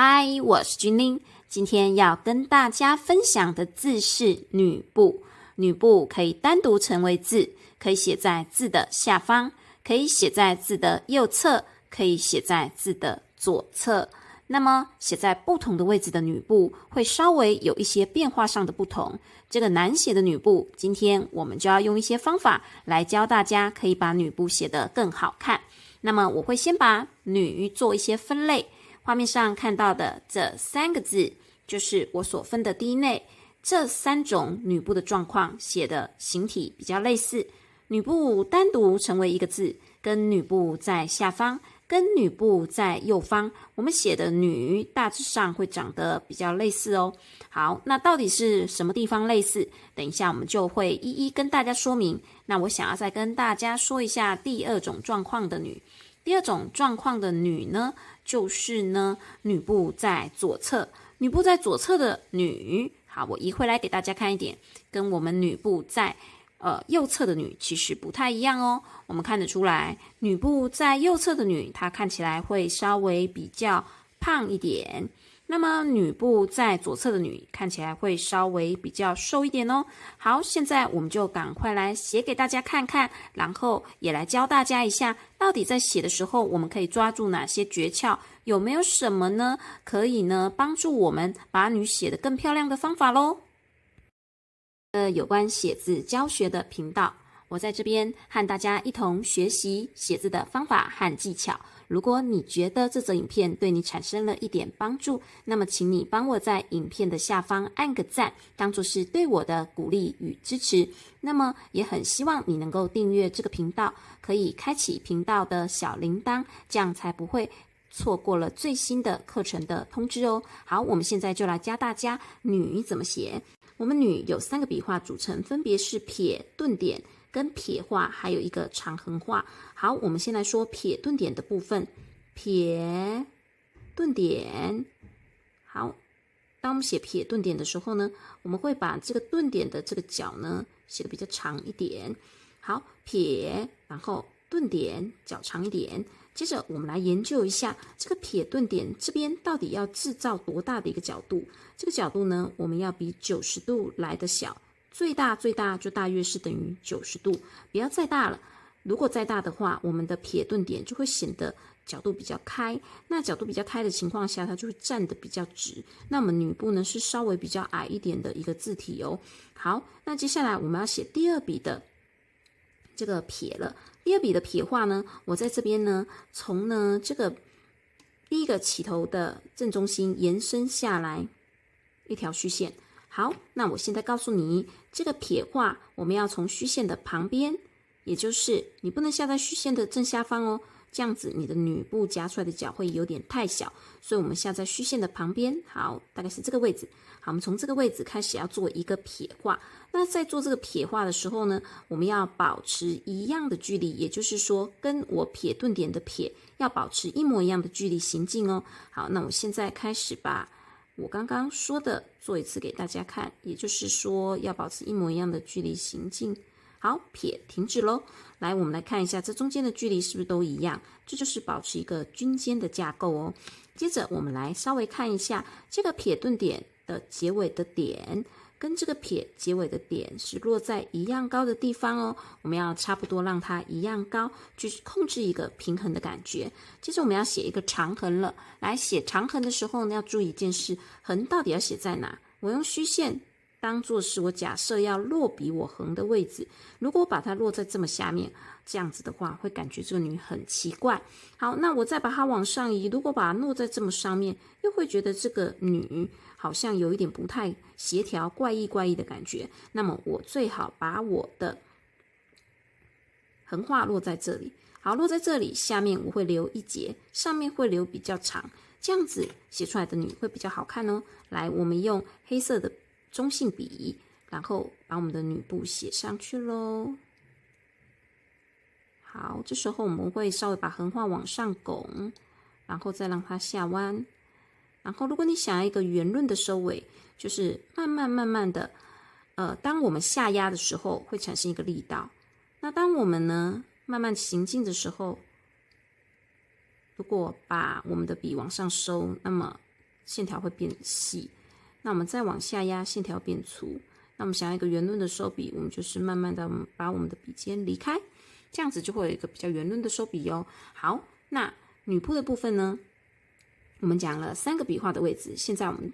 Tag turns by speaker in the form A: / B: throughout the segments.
A: 嗨，我是君玲，今天要跟大家分享的字是女部。女部可以单独成为字，可以写在字的下方，可以写在字的右侧，可以写在字的左侧。那么写在不同的位置的女部会稍微有一些变化上的不同。这个难写的女部，今天我们就要用一些方法来教大家，可以把女部写得更好看。那么我会先把女做一些分类，画面上看到的这3个字就是我所分的第一类。这3种女部的状况写的形体比较类似，女部单独成为一个字，跟女部在下方，跟女部在右方，我们写的女大致上会长得比较类似哦。好，那到底是什么地方类似？等一下我们就会一一跟大家说明。那我想要再跟大家说一下第2种状况的女。第2种状况的女呢，就是呢女部在左侧。女部在左侧的女，好，我移回来给大家看一点，跟我们女部在右侧的女其实不太一样哦。我们看得出来，女部在右侧的女，她看起来会稍微比较胖一点。那么女部在左侧的女看起来会稍微比较瘦一点哦。好，现在我们就赶快来写给大家看看，然后也来教大家一下，到底在写的时候我们可以抓住哪些诀窍，有没有什么呢可以呢帮助我们把女写得更漂亮的方法咯。有关写字教学的频道，我在这边和大家一同学习写字的方法和技巧。如果你觉得这则影片对你产生了一点帮助，那么请你帮我在影片的下方按个赞，当作是对我的鼓励与支持。那么也很希望你能够订阅这个频道，可以开启频道的小铃铛，这样才不会错过了最新的课程的通知哦。好，我们现在就来教大家女怎么写。我们女有3个笔画组成，分别是撇、顿点跟撇画，还有一个长横画。好，我们先来说撇顿点的部分。撇顿点，好，当我们写撇顿点的时候呢，我们会把这个顿点的这个角呢写得比较长一点。好，撇，然后顿点，角长一点。接着我们来研究一下这个撇顿点这边到底要制造多大的一个角度。这个角度呢，我们要比90度来的小，最大就大约是等于90度，不要再大了。如果再大的话，我们的撇顿点就会显得角度比较开，那角度比较开的情况下，它就会站得比较直。那我们女部呢是稍微比较矮一点的一个字体哦。好，那接下来我们要写第2笔的这个撇了。第2笔的撇画呢，我在这边呢，从呢这个第1个起头的正中心延伸下来一条虚线。好，那我现在告诉你，这个撇画我们要从虚线的旁边，也就是你不能下在虚线的正下方哦，这样子你的女部夹出来的角会有点太小，所以我们下在虚线的旁边。好，大概是这个位置。好，我们从这个位置开始要做一个撇画。那在做这个撇画的时候呢，我们要保持一样的距离，也就是说跟我撇顿点的撇要保持一模一样的距离行进哦。好，那我现在开始把我刚刚说的做一次给大家看，也就是说要保持一模一样的距离行进。好，撇停止咯。来，我们来看一下这中间的距离是不是都一样，这就是保持一个均间的架构哦。接着我们来稍微看一下这个撇顿点的结尾的点跟这个撇结尾的点是落在一样高的地方哦，我们要差不多让它一样高，就是控制一个平衡的感觉。接着我们要写一个长横了，来写长横的时候呢，要注意一件事，横到底要写在哪？我用虚线当作是我假设要落笔我横的位置，如果我把它落在这么下面，这样子的话会感觉这个女很奇怪。好，那我再把它往上移，如果把它落在这么上面，又会觉得这个女好像有一点不太协调，怪异的感觉。那么我最好把我的横画落在这里。好，落在这里，下面我会留一截，上面会留比较长，这样子写出来的女会比较好看哦。来，我们用黑色的中性笔，然后把我们的女部写上去咯。好，这时候我们会稍微把横画往上拱，然后再让它下弯。然后如果你想要一个圆润的收尾，就是慢慢的当我们下压的时候会产生一个力道，那当我们呢慢慢行进的时候，如果把我们的笔往上收，那么线条会变细。那我们再往下压，线条变粗。那我们想要一个圆润的手笔，我们就是慢慢的把我们的笔尖离开，这样子就会有一个比较圆润的手笔哦。好，那女部的部分呢，我们讲了3个笔画的位置，现在我们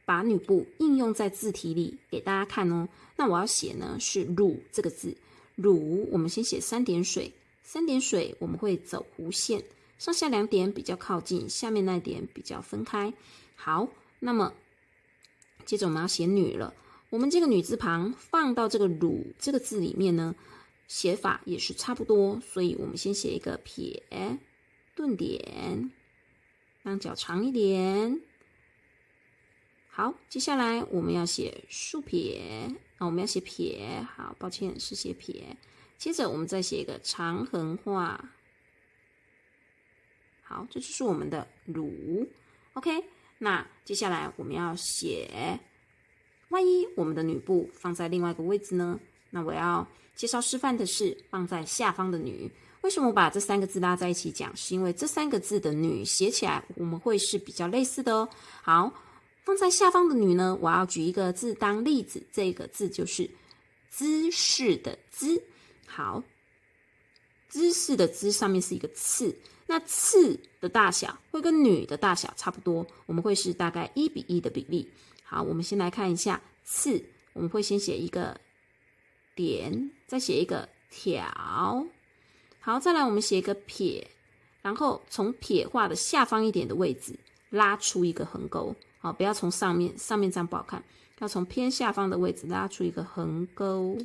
A: 把女部应用在字体里给大家看哦。那我要写呢是乳这个字，乳我们先写3点水，3点水我们会走弧线，上下2点比较靠近，下面那点比较分开。好，那么接着我们要写女了，我们这个女字旁放到这个乳这个字里面呢，写法也是差不多，所以我们先写一个撇顿点，让脚长一点。好，接下来我们要写竖撇，我们要写撇，好，抱歉是写撇。接着我们再写一个长横画，好，这就是我们的乳。OK， 那接下来我们要写，万一我们的女部放在另外一个位置呢？那我要介绍示范的是放在下方的女。为什么我把这3个字拉在一起讲？是因为这3个字的女写起来我们会是比较类似的哦。好，放在下方的女呢，我要举一个字当例子，这个字就是姿势的姿。好，姿势的姿上面是一个次，那次的大小会跟女的大小差不多，我们会是大概1:1的比例。好，我们先来看一下次，我们会先写一个点，再写一个条。好，再来我们写一个撇，然后从撇画的下方一点的位置拉出一个横钩。好，不要从上面这样不好看，要从偏下方的位置拉出一个横钩。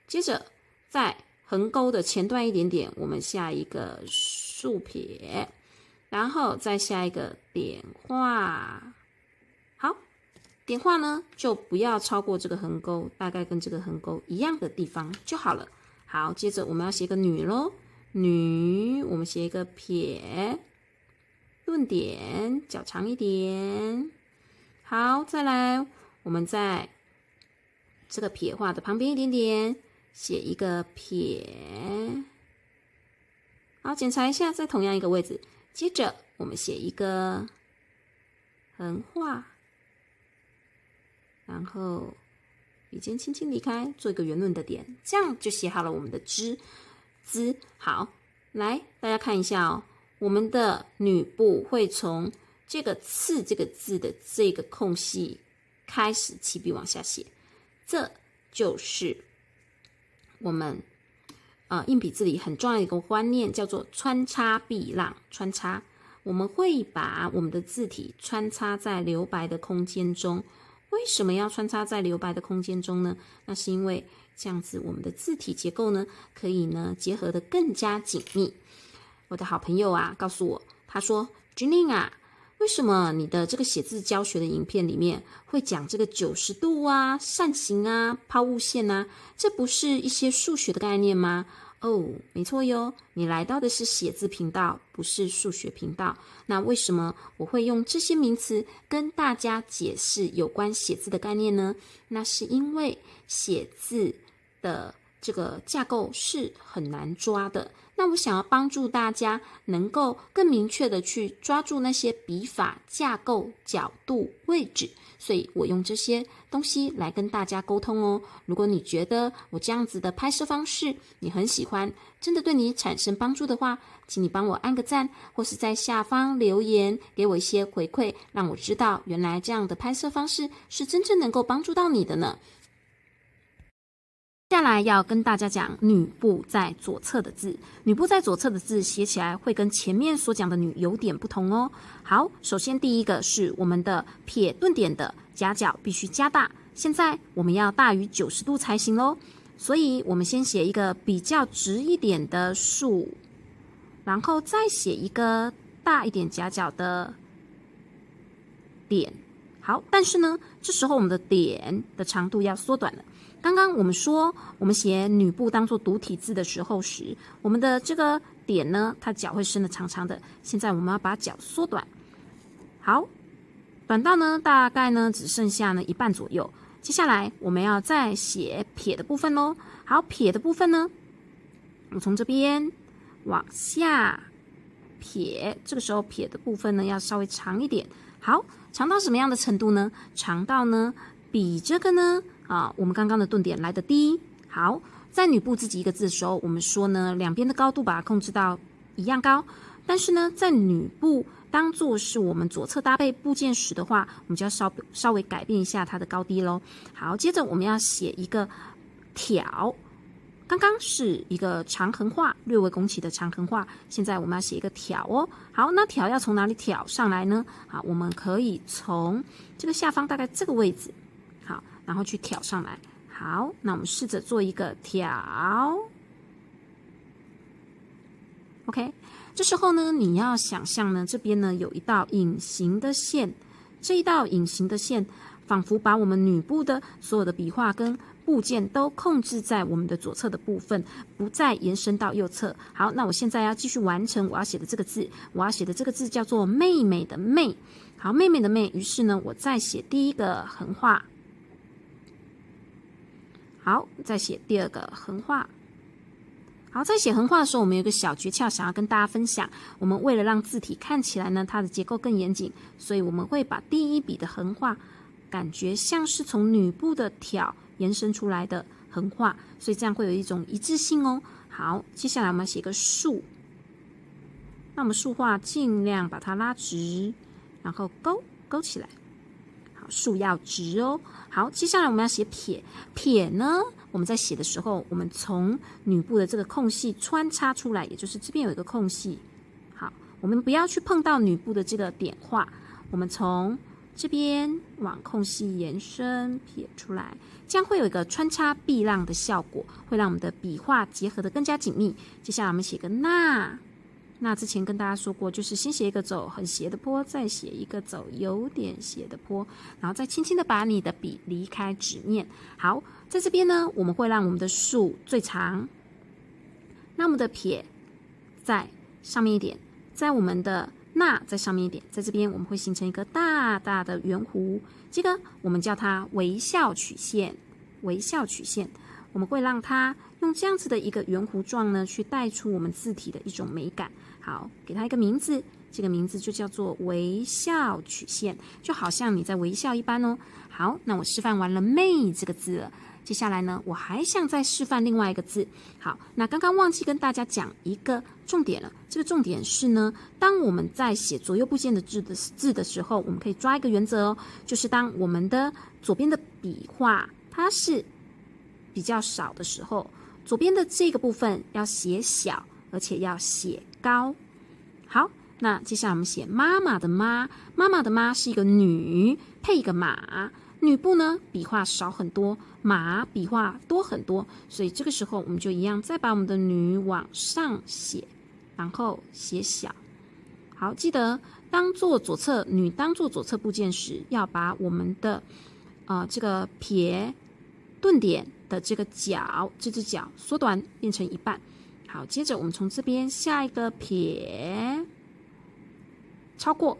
A: 接着在横钩的前段一点点，我们下一个竖撇，然后再下一个点画。好，点画呢就不要超过这个横钩，大概跟这个横钩一样的地方就好了。好，接着我们要写个女咯，女我们写一个撇顿点，脚长一点。好，再来我们在这个撇画的旁边一点点写一个撇。好，检查一下在同样一个位置，接着我们写一个横画，然后笔尖轻轻离开，做一个圆润的点，这样就写好了我们的姿。好，来大家看一下哦，我们的女部会从这个次这个字的这个空隙开始起笔往下写，这就是我们硬笔字里很重要的一个观念，叫做穿插避让。穿插，我们会把我们的字体穿插在留白的空间中。为什么要穿插在留白的空间中呢？那是因为这样子我们的字体结构呢，可以呢结合得更加紧密。我的好朋友啊告诉我，他说 Janine 啊，为什么你的这个写字教学的影片里面会讲这个90度啊、扇形啊、抛物线啊，这不是一些数学的概念吗？哦，没错哟，你来到的是写字频道，不是数学频道。那为什么我会用这些名词跟大家解释有关写字的概念呢？那是因为写字的这个架构是很难抓的。那我想要帮助大家能够更明确的去抓住那些笔法、架构、角度、位置，所以我用这些东西来跟大家沟通哦。如果你觉得我这样子的拍摄方式你很喜欢，真的对你产生帮助的话，请你帮我按个赞，或是在下方留言给我一些回馈，让我知道原来这样的拍摄方式是真正能够帮助到你的呢。接下来要跟大家讲女部在左侧的字，女部在左侧的字写起来会跟前面所讲的女有点不同哦。好，首先第一个是我们的撇顿点的夹角必须加大，现在我们要大于90度才行咯，所以我们先写一个比较直一点的竖，然后再写一个大一点夹角的点。好，但是呢，这时候我们的点的长度要缩短了。刚刚我们说，我们写女部当做独体字的时候时，我们的这个点呢，它角会伸得长长的。现在我们要把角缩短，好，短到呢大概呢只剩下呢1半左右。接下来我们要再写撇的部分咯。好，撇的部分呢，我从这边往下撇，这个时候撇的部分呢要稍微长一点。好，长到什么样的程度呢？长到呢比这个呢我们刚刚的顿点来的低。好，在女部自己一个字的时候，我们说呢两边的高度把它控制到一样高，但是呢在女部当做是我们左侧搭配部件时的话，我们就要稍微改变一下它的高低咯。好，接着我们要写一个挑，刚刚是一个长横画，略微拱起的长横画，现在我们要写一个挑哦。好，那挑要从哪里挑上来呢？好，我们可以从这个下方大概这个位置，好，然后去挑上来。好，那我们试着做一个挑 ，OK。这时候呢，你要想象呢，这边呢有一道隐形的线，这一道隐形的线仿佛把我们女部的所有的笔画跟部件都控制在我们的左侧的部分，不再延伸到右侧。好，那我现在要继续完成我要写的这个字，我要写的这个字叫做妹妹的妹。好，妹妹的妹，于是呢，我再写第一个横画。好，再写第二个横画。好，在写横画的时候，我们有一个小诀窍想要跟大家分享。我们为了让字体看起来呢，它的结构更严谨，所以我们会把第一笔的横画感觉像是从女部的挑延伸出来的横画，所以这样会有一种一致性哦。好，接下来我们写个竖，那我们竖画尽量把它拉直，然后勾起来。好，竖要直哦。好，接下来我们要写撇，撇呢，我们在写的时候，我们从女部的这个空隙穿插出来，也就是这边有一个空隙。好，我们不要去碰到女部的这个点画，我们从这边往空隙延伸撇出来，这样会有一个穿插避让的效果，会让我们的笔画结合得更加紧密。接下来我们写个那之前跟大家说过，就是先写一个走很斜的坡，再写一个走有点斜的坡，然后再轻轻的把你的笔离开纸面。好，在这边呢，我们会让我们的竖最长，那我们的撇在上面一点，在我们的那在上面一点，在这边我们会形成一个大大的圆弧，这个我们叫它微笑曲线。微笑曲线，我们会让它用这样子的一个圆弧状呢，去带出我们字体的一种美感。好，给它一个名字，这个名字就叫做微笑曲线，就好像你在微笑一般哦。好，那我示范完了妹这个字了，接下来呢，我还想再示范另外一个字。好，那刚刚忘记跟大家讲一个重点了，这个重点是呢，当我们在写左右部件的字的时候，我们可以抓一个原则哦，就是当我们的左边的笔画它是比较少的时候，左边的这个部分要写小，而且要写高。好，那接下来我们写妈妈的妈，妈妈的妈是一个女配一个马，女部呢笔画少很多，马笔画多很多，所以这个时候我们就一样再把我们的女往上写，然后写小。好，记得当做左侧部件时，要把我们的这个撇顿点的这个角，这只角缩短变成一半。好，接着我们从这边下一个撇，超过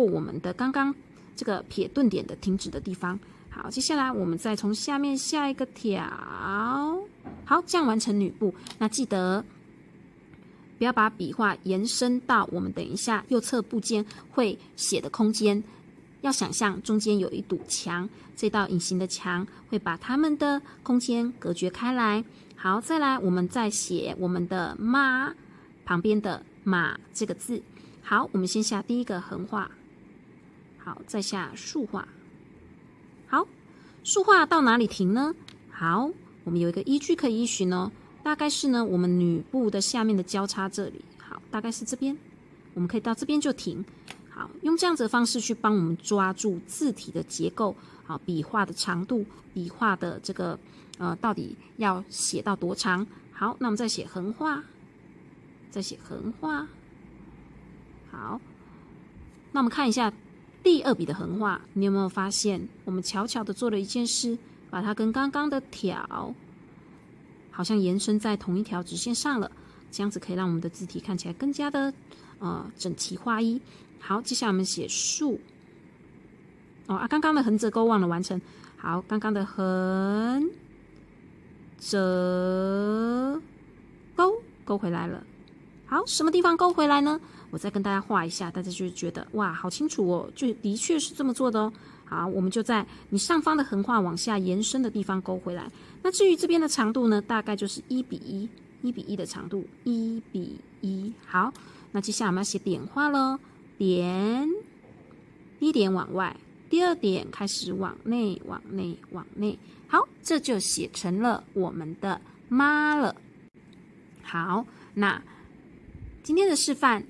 A: 我们的刚刚这个撇顿点的停止的地方。好，接下来我们再从下面下一个挑。好，这样完成女部。那记得不要把笔画延伸到我们等一下右侧部件会写的空间，要想象中间有一堵墙，这道隐形的墙会把它们的空间隔绝开来。好，再来我们再写我们的妈旁边的马这个字。好，我们先下第一个横画，好，再下竖画。好，竖画到哪里停呢？好，我们有一个依据可以依循哦，大概是呢我们女部的下面的交叉这里。好，大概是这边，我们可以到这边就停。好，用这样子的方式去帮我们抓住字体的结构，好，笔画的长度，笔画的这个到底要写到多长？好，那我们再写横画，再写横画。好，那我们看一下第二笔的横画，你有没有发现我们巧巧的做了一件事，把它跟刚刚的挑好像延伸在同一条直线上了，这样子可以让我们的字体看起来更加的整齐划一。好，接下来我们写竖。刚刚的横折钩忘了完成。好，刚刚的横折钩勾回来了。好，什么地方勾回来呢？我再跟大家画一下，大家就觉得哇，好清楚哦，就的确是这么做的哦。好，我们就在你上方的横画往下延伸的地方勾回来。那至于这边的长度呢，大概就是1:1的长度，1:1。好，那接下来我们要写点画咯，点，第一点往外，第二点开始往内，往内，往内。好，这就写成了我们的妈了。好，那今天的示范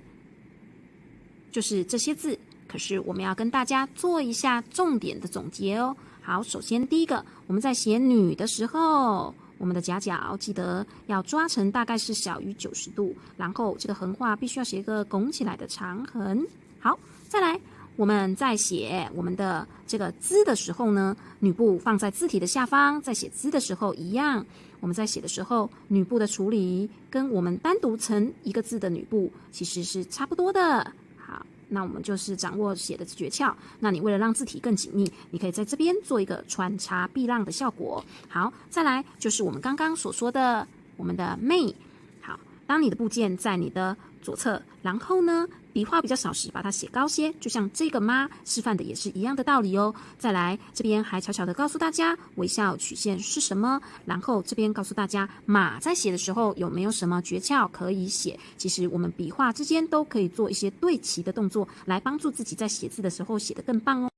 A: 就是这些字，可是我们要跟大家做一下重点的总结哦。好，首先第一个，我们在写女的时候，我们的夹角记得要抓成大概是小于90度，然后这个横画必须要写一个拱起来的长横。好，再来我们在写我们的这个字的时候呢，女部放在字体的下方，在写字的时候一样，我们在写的时候，女部的处理跟我们单独成一个字的女部其实是差不多的。好，那我们就是掌握写的诀窍。那你为了让字体更紧密，你可以在这边做一个穿插避让的效果。好，再来就是我们刚刚所说的我们的妹。好，当你的部件在你的左侧，然后呢笔画比较少时，把它写高些，就像这个妈示范的也是一样的道理哦。再来这边还悄悄的告诉大家微笑曲线是什么，然后这边告诉大家马在写的时候有没有什么诀窍可以写。其实我们笔画之间都可以做一些对齐的动作，来帮助自己在写字的时候写得更棒哦。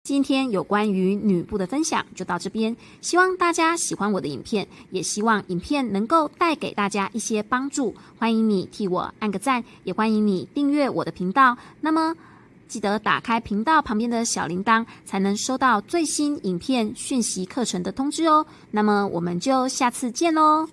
A: 今天有关于女部的分享就到这边，希望大家喜欢我的影片，也希望影片能够带给大家一些帮助。欢迎你替我按个赞，也欢迎你订阅我的频道。那么记得打开频道旁边的小铃铛，才能收到最新影片讯息课程的通知哦。那么我们就下次见喽。